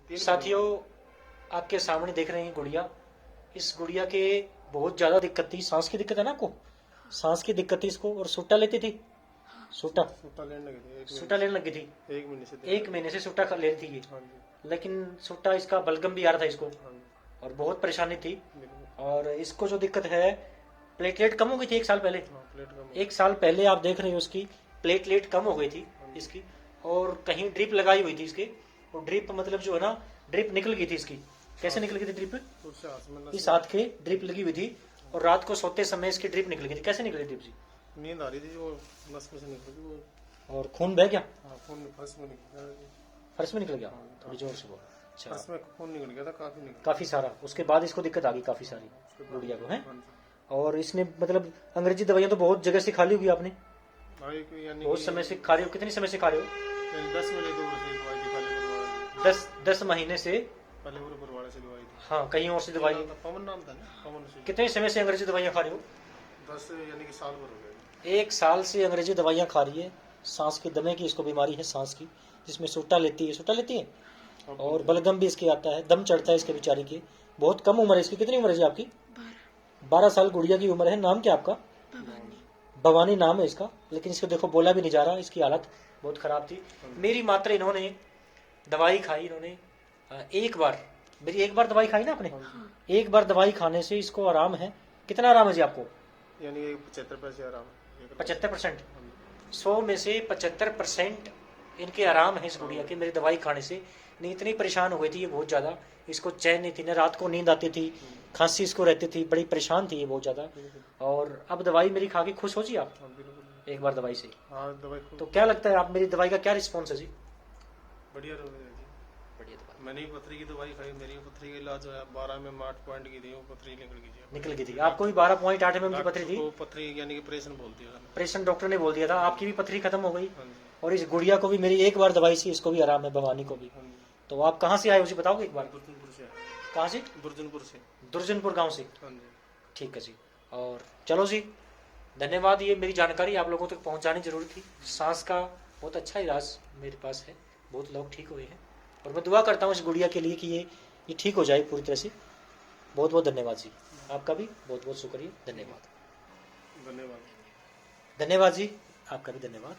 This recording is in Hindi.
साथियों, आपके सामने देख रहे हैं गुड़िया। इस गुड़िया के बहुत ज्यादा दिक्कत थी, सांस की दिक्कत है ना आपको, सांस की दिक्कत थी इसको। और सुट्टा लेती थी, सुट्टा सुट्टा लेने लगी थी। 1 महीने से सुट्टा ले रही थी ये, लेकिन सुट्टा इसका बलगम भी आ रहा था इसको और बहुत परेशानी थी। और इसको जो दिक्कत है, प्लेटलेट कम हो गई थी 1 साल पहले। 1 साल पहले आप देख रहे हो उसकी प्लेटलेट कम हो गई थी इसकी। और कहीं ड्रिप लगाई हुई थी इसके, और ड्रिप मतलब जो है ना, ड्रिप निकल गई थी इसकी। कैसे निकल गई थी ड्रिप? इस हाथ के ड्रिप लगी हुई थी और रात को सोते समय इसकी ड्रिप निकल गई थी। कैसे निकली ड्रिप जी? नींद आ रही थी, वो नस में से निकल गई वो। और खून बह गया? खून फर्श में निकल गया। फर्श में निकल गया? थोड़ी जोर से बोल। अच्छा, फर्श में खून निकल गया था, काफी निकल काफी सारा। उसके बाद इसको दिक्कत आ गई काफी सारी गुड़िया को, है। और इसने मतलब अंग्रेजी दवाइयां तो बहुत जगह से खा ली होगी आपने, बहुत समय से खा रहे हो। कितने समय से खा रहे हो? 10 महीने दूर से दवाई थी, पहले 10 महीने से पहले बरवाड़ा से दवाई थी। हाँ, कहीं और से दवाई। पवन नाम था ना, पवन से। कितने समय से अंग्रेजी दवाइयां खा रहे हो? 10 यानी कि साल भर हो गए। 1 साल से अंग्रेजी दवाइयां खा रही है। सांस की दमे की इसको बीमारी है, सांस की, जिसमें सुट्टा लेती है और बलगम भी इसके आता है, दम चढ़ता है इसके बेचारी के। बहुत कम उम्र है इसकी। कितनी उम्र है जी आपकी? 12 साल गुड़िया की उम्र है। नाम क्या आपका? भवानी नाम है इसका। लेकिन इसको देखो, बोला भी नहीं जा रहा, इसकी हालत बहुत खराब थी। मेरी मात्र इन्होंने दवाई खाई, इन्होंने एक बार दवाई खाई ना आपने, एक बार दवाई खाने से इसको आराम है। कितना आराम है जी आपको? यानी 75% आराम है। 75%? 100 में से 75% इनके आराम है इस गुड़िया के, मेरी दवाई खाने से। नहीं, इतनी परेशान हो गई थी ये बहुत ज्यादा, इसको चैन नहीं थी ना, रात को नींद आती थी, खांसी इसको रहती थी, बड़ी परेशान थी ये बहुत ज्यादा। और अब दवाई मेरी खा के खुश हो जी आप? एक बार दवाई से। दवाई तो क्या लगता है आप, मेरी दवाई का क्या रिस्पॉन्स है जी? बढ़िया बढ़िया दवाई। मैंने पथरी की दवाई खाई, मेरी पथरी का इलाज हुआ। 12 में 8 पॉइंट की थी, वो पथरी निकल गई थी। आपको भी 12.8 mm की पथरी थी? पथरी यानी कि ऑपरेशन बोलती है, ऑपरेशन डॉक्टर ने बोल दिया था। आपकी भी पथरी खत्म हो गई और इस गुड़िया को भी मेरी एक बार दवाई से इसको भी आराम है, भवानी को भी। तो आप कहाँ से आए हो जी, बताओगे एक बार? दुर्जनपुर से। कहाँ से? दुर्जनपुर से। दुर्जनपुर गांव से? ठीक है जी। और चलो जी, धन्यवाद। ये मेरी जानकारी आप लोगों तक पहुंचानी जरूरी थी। सांस का बहुत अच्छा इलाज मेरे पास है, बहुत लोग ठीक हुए हैं। और मैं दुआ करता हूँ इस गुड़िया के लिए कि ये ठीक हो जाए पूरी तरह से। बहुत बहुत धन्यवाद जी, आपका भी बहुत बहुत शुक्रिया। धन्यवाद। धन्यवाद। धन्यवाद जी, आपका भी धन्यवाद।